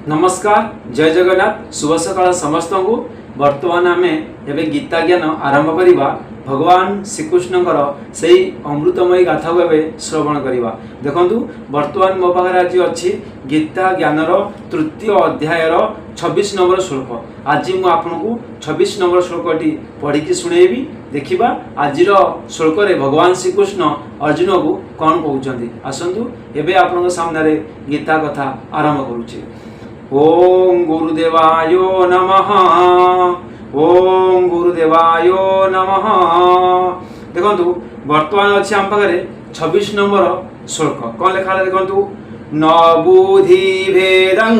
नमस्कार जय जगन्नाथ शुभ सकाळ समस्त को वर्तमान आम एवं गीता ज्ञान आरंभ करवा भगवान श्रीकृष्णकर से अमृतमयी गाथा को श्रवण करवा। देखु वर्तमान मो पाखे आज अच्छी गीता ज्ञानर तृतीय अध्यायर 26 नंबर श्लोक। आज मुझे आपको 26 नंबर श्लोकटी पढ़ी शुणेबी। देखा आज श्लोक भगवान श्रीकृष्ण अर्जुन को कौन कहते आसतु एवं आपण सामने गीता कथा आरंभ करुचे। ओम गुरुदेवाय नमः। ओम गुरुदेवाय नमः। देखु वर्तमान अच्छे आम पाखे 26 नंबर श्लोक कौन लिखा देखु न बुद्धि भेदं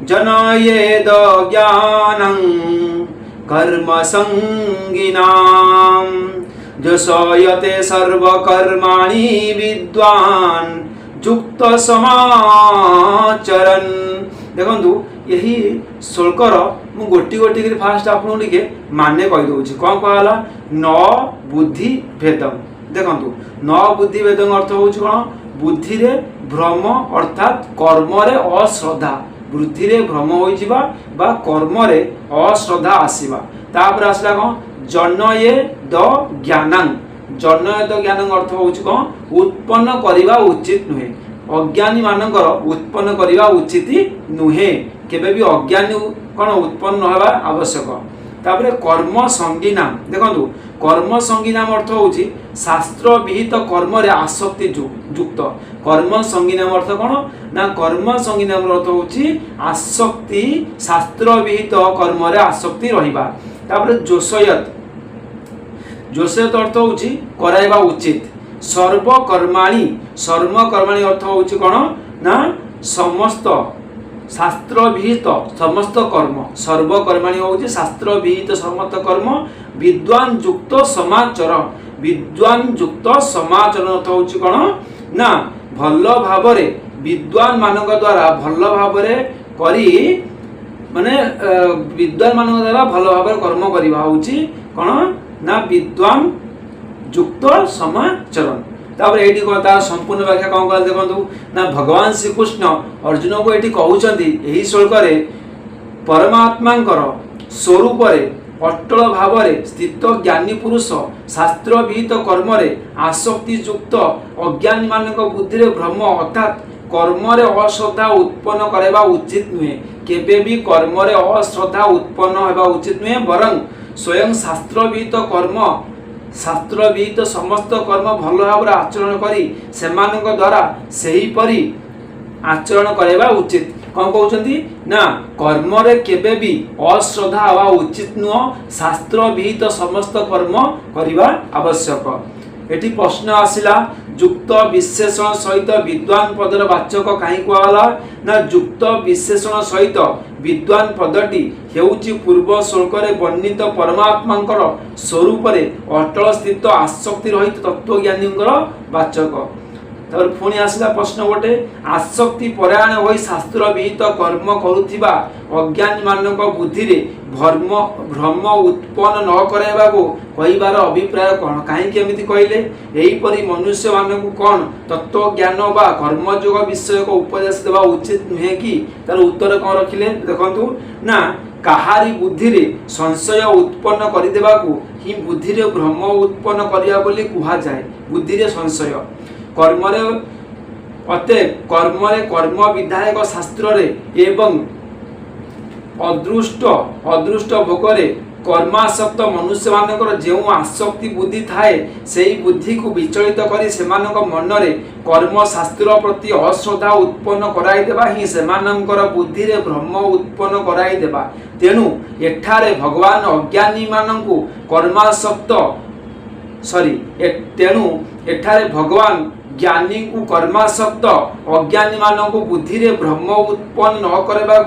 जनयेद ज्ञानं कर्म संगिनां जसयते सर्वकर्माणि विद्वान् युक्त समाचरन्। देखु यही श्लोकर मु गोटी गोटी कर फास्ट आपको टे माने कहीदे कौन कहला न बुद्धि भेदम। देखु न बुद्धि भेदम अर्थ हूँ कौन बुद्धि रे भ्रम अर्थात कर्म रे अश्रद्धा बुद्धि रे भ्रम हो कर्म रे अश्रद्धा आसवा। तापर आसला कौन जनये द ज्ञानं। जनये द ज्ञानं अर्थ हूँ कौन उत्पन्न करवा उचित नुहे। अज्ञानी मानकर उत्पन्न करवा उचित नुहे। केबे भी अज्ञानी कौन उत्पन्न होगा आवश्यक। तापर कर्म संगीना। देखु कर्म संगीना अर्थ हूँ शास्त्र विहित कर्म रे आसक्ति युक्त। कर्म संगीना अर्थ कौन ना कर्म संगीना अर्थ हूँ आसक्ति शास्त्र विहित कर्म रे आसक्ति रहिबा। तापर जोशयत। जोशयत अर्थ हूँ कराइबा उचित। सर्वकर्माणी सर्वकर्माणी अर्थ हूँ कौन ना समस्त शास्त्र विहित समस्त कर्म। सर्वकर्माणी हूँ शास्त्र विहित समस्त कर्म विद्वान युक्त समाचर। विद्वान युक्त समाचरण अर्थ हूँ कौन ना भल भाव विद्वान मान द्वारा भल भाव करी माने विद्वान मान द्वारा भल भाव कर्म करवा हूँ कौन ना विद्वान युक्त समाचरण। तापर ये तार संपूर्ण व्याख्या कौन कह देखु ना भगवान श्रीकृष्ण अर्जुन को ये कहते यही श्लोक परमात्मा स्वरूप अटल भाव स्थित ज्ञानी पुरुष शास्त्र विहित कर्म आसक्ति युक्त अज्ञानी मान बुद्धि भ्रम अर्थात कर्म अश्रद्धा उत्पन्न करवा उचित नुहे। केबे भी कर्म अश्रद्धा उत्पन्न होगा उचित नुहे बरं स्वयं शास्त्र विहित कर्म शास्त्र विहित समस्त कर्म भल भाव आचरण करी सेमानक द्वारा सही परी आचरण करवा उचित। कौन कहते ना कर्म रे केबे भी अश्रद्धा हवा उचित नुह। शास्त्र विहित समस्त कर्म करवा आवश्यक। एटी प्रश्न आसिला युक्त विशेषण सहित विद्वान पदर वाचक कहीं कहला ना युक्त विशेषण सहित विद्वान पदटी हेउची पूर्व श्लोक वर्णित परमात्मांकर स्वरूप अटल स्थित आसक्ति रहित तत्वज्ञानी वाचक। तब पुणी आसला प्रश्न गोटे आसक्ति परायण हो शास्त्र विहित कर्म करुथिबा अज्ञानी मानक बुद्धि रे भ्रम उत्पन्न न कराइबा को कहिबार अभिप्राय कौन कहीं एमती कहले यहीपरि मनुष्य मानक कौन तत्व ज्ञान बा कर्मयोग विषय को उपदेश देवा उचित नुहे कि तार उत्तर कौन रखिले देखंतु ना काहारी बुद्धि रे संशय उत्पन्न करिदेबा को ही बुद्धि रे भ्रम उत्पन्न करिया बोली कुहा जाए। बुद्धि रे संशय कर्म कर्म विधायक शास्त्र एवं अदृष्ट भोगरे कर्मासक्त मनुष्य मानकर जो आसक्ति बुद्धि थाए से बुद्धि को विचलित करी सेमानक मन रे कर्म शास्त्र प्रति अश्रद्धा उत्पन्न कराइदेबा ही सेमानकर बुद्धि रे भ्रम उत्पन्न कराइदेबा। तेणु एठारे भगवान अज्ञानी मानकु कर्मासक्त तेणु एठारे भगवान ज्ञानी को कर्मासक्त अज्ञानी मानक बुद्धि रे भ्रम उत्पन्न न करबा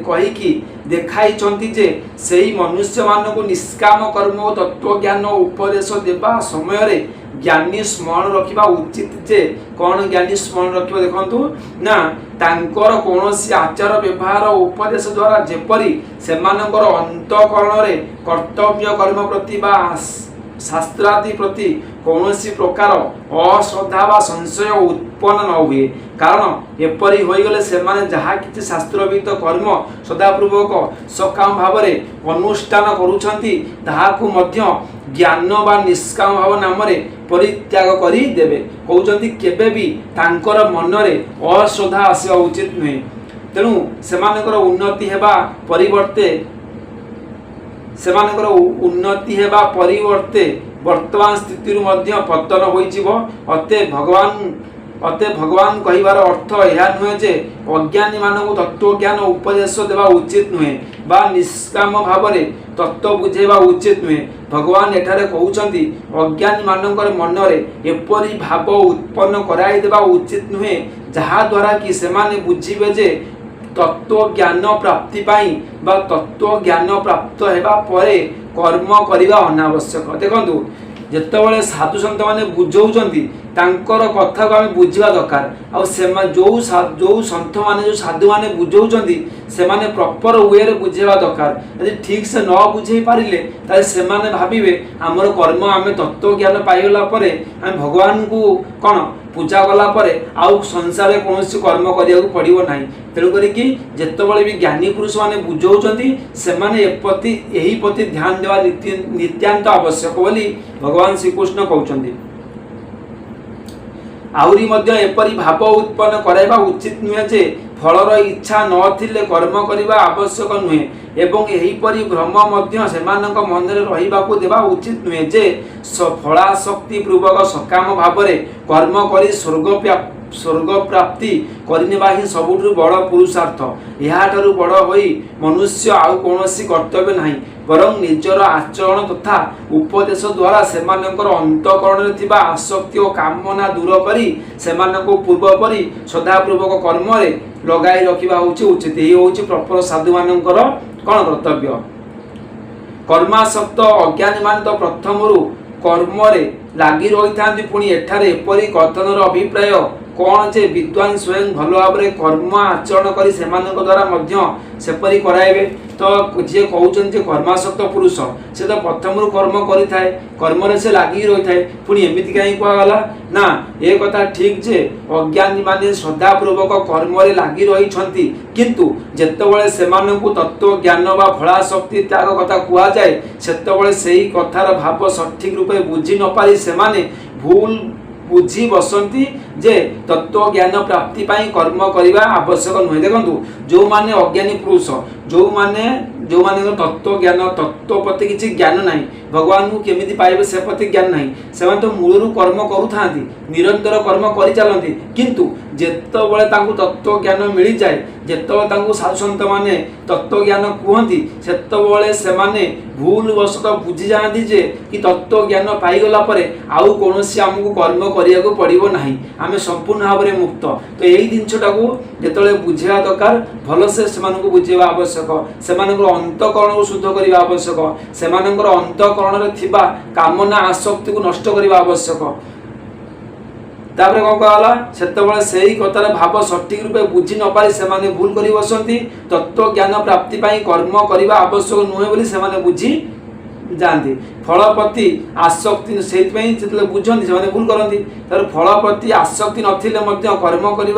कहीकि देखाई जे सही मनुष्य मानक निष्काम कर्म और तत्व ज्ञान उपदेश देवा समय रे ज्ञानी स्मरण रखिबा उचित। जे कौन ज्ञानी स्मरण रखिबा देखंतु ना तांकर कोनोसी आचार व्यवहार उपदेश द्वारा जेपरी सेमानकर अंतःकरण रे कर्तव्य कर्म प्रति बा शास्त्रादि प्रति कौन प्रकार अश्रद्धा व संशय उत्पन्न न हुए कारण एपरी हो गले से माने जहाँ किसी शास्त्रवित कर्म सदापूर्वक सकाम भाव अनुष्ठान करुछंती ताहाकु मध्य ज्ञान व निष्काम भाव नाम परित्याग करी देबे कहउछंती केबे भी तांकर मन रे अश्रद्धा आसिया उचित नुहे तेणु सेमानकर उन्नति हेबा परिवर्ते वर्तमान स्थिति पतन अते भगवान कहिबार अर्थ यह नुहे जे अज्ञानी मानक तत्व ज्ञान उपदेश देवा उचित नुहे बा निष्काम भाव तत्व बुझेबा उचित नुहे भगवान एठारे कहउछंती अज्ञानी मानकर मन रे एपरी भाव उत्पन्न कराई देवा उचित नुहे जहा द्वारा कि सेमाने बुझिबे जे तत्व ज्ञान प्राप्ति पाई बा तत्व ज्ञान प्राप्त हेबा परे कर्म करिबा अनावश्यक देखंतु जेतेबेले साधु संत माने बुझौचंती तांकर कथा को आम बुझा दरकार जो संत माने जो साधु माने बुझौचंती से माने प्रॉपर वे रे बुझेबा दरकार यदि ठीक से न बुझे पारिले ताले से माने भाबिबे हमर कर्म आमे तत्व ज्ञान पाइगला परे आम भगवान को कौन पूजा कला परे आउ संसार में कौन कर्म करिया पड़ो ना तेणुक जितेबाला भी ज्ञानी पुरुष माने बुझौचंती से माने एही प्रति ध्यान देवा नित्यांत आवश्यक बोली भगवान श्रीकृष्ण कहउचंती आउरी मध्य एपरी भाव उत्पन्न कराइबा उचित नुहे जे फलर इच्छा नथिले कर्म करिबा आवश्यक नुहे एवं एहीपरि भ्रम मध्य सेमानक मन रे रहिबाकू देबा उचित नुहे जे फलाशक्ति पूर्वक सकाम भावरे कर्म करी स्वर्ग प्राप्ति करनेबा ही सबुठु बड़ पुरुषार्थ याठारु बड़ होई मनुष्य आउ कोनोसी कर्तव्य नाही बरं निजर आचरण तथा उपदेश द्वारा सेमानकर अंतकरण रे थिबा आसक्ति और कामना दूर करी सेमानको पूर्व परि सदापूर्वक कर्म रे लगाई रखिबा होची उचित एही होची प्रॉपर साधु मानकर कोन कर्तव्य कर्मासक्त अज्ञानी मान तो प्रथमरु कर्म रे लागी रही था पुणी एठारे एपरी कथनर अभिप्राय कौन जे विद्वान स्वयं भल भाव कर्म आचरण करी सेमानक द्वारा मध्य सेपरी कराइबे तो जे कहउछन जे कर्मासक्त पुरुष से तो प्रथम कर्म करि थाए कर्म रे से लागी रही थाए पुणी एमिति काई कुआ गला ना ए कथा ठीक जे अज्ञानी माने श्रद्धा पूर्वक कर्म रे लागी रही छंती किंतु जेतेबेले सेमानकु तत्व ज्ञान बा फलाशक्ति त्याग कथा कुआ जाए सेतेबेले सेही कथार भाव सठिक रूपे बुझी न पारी सेमाने भूल बुझी बसंती जे तत्व ज्ञान प्राप्ति पाई कर्म करिबा आवश्यक नुहे देखंतु जो माने अज्ञानी पुरुष जो माने तत्व ज्ञान तत्व प्रति किसी ज्ञान नहीं भगवान को केमिति पाइबे से प्रति ज्ञान नहीं से तो मूलरू कर्म करूथांती निरंतर कर्म करि चलंती किंतु जेतेबेले तांकु तत्व ज्ञान मिली जाए जेतेबेले तांकु साधु संत माने तत्व ज्ञान कहंती सेतेबेले से माने भूल वशत बुझी जाती जे कि तत्व ज्ञान पाइगला परे आउ कोनोसी हमकु कर्म करिया को पड़िबो नाही आमे संपूर्ण भाव में मुक्त तो यही जिनछटा को जेतेबेले बुझिया दरकार भल से सेमानकु बुझेबा आवश्यक सेमानकर अंतकरण को शुद्ध करबा आवश्यक सेमानकर अंतकरण रे थिबा कामना आसक्ति को नष्ट करबा आवश्यक तापर कौन कहला सेतेबेले सेही कथार भाव सठिक रूपे बुझी न पारी सेमाने भूल करी बसंती तत्व ज्ञान प्राप्ति पाई कर्म करिबा आवश्यक नुहे बोली सेमाने बुझी जानती फल प्रति आसक्ति से बुझती से भूल करती तर फल प्रति आसक्ति नथिले मध्य कर्म करने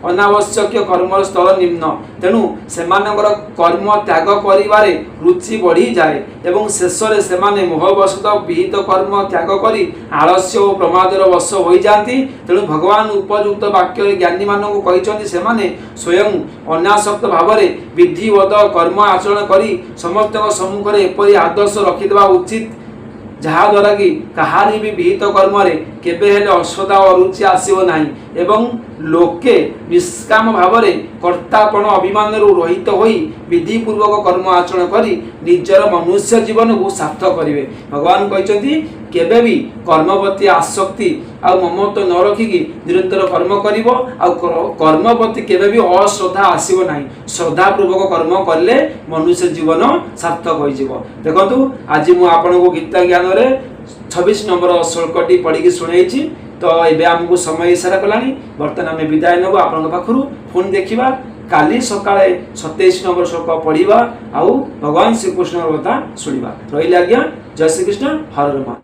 अनावश्यक कर्म स्तर निम्न तेणु से कर्म त्याग करिबारे रुचि बढ़ी जाए एवं शेष से मोहवशत विहित कर्म त्याग करी आलस्य और प्रमादर वश हो जाती तेणु भगवान उपयुक्त वाक्य ज्ञानी मानक कहते स्वयं अनासक्त भाव विधिवत कर्म आचरण करी समस्त सम्मुख में एपरी आदर्श रखिदेवा उचित जहा द्वारा कि कहारी भी विहित कर्म रे केबे हेले अश्रद्धा और रुचि आसीबो नाही एवं लोके निष्काम भाव में कर्तापण अभिमान रहित होई विधि पूर्वक कर्म आचरण करी निजर मनुष्य जीवन को सार्थक करिवे भगवान कहते केबे भी कर्म प्रति आसक्ति आ ममत्व न रखिकी निरंतर कर्म करिवो आ कर्म प्रति केबे भी अश्रद्धा आसीबो नाही श्रद्धा पूर्वक कर्म करले मनुष्य जीवन सार्थक होई जिवो देखंतु आज मु आपन को गीता ज्ञान रे 26 नंबर श्लोकटी पढ़ी शुणाई तो ये आमको समय इशारा कलानी बर्तमान आम विदाय नब आपण पाखु पुणी देखा काली सकाळे 27 नंबर श्लोक पढ़ा आउ भगवान श्रीकृष्ण कथा शुणा रही आज्ञा जय श्रीकृष्ण हर हर महादेव।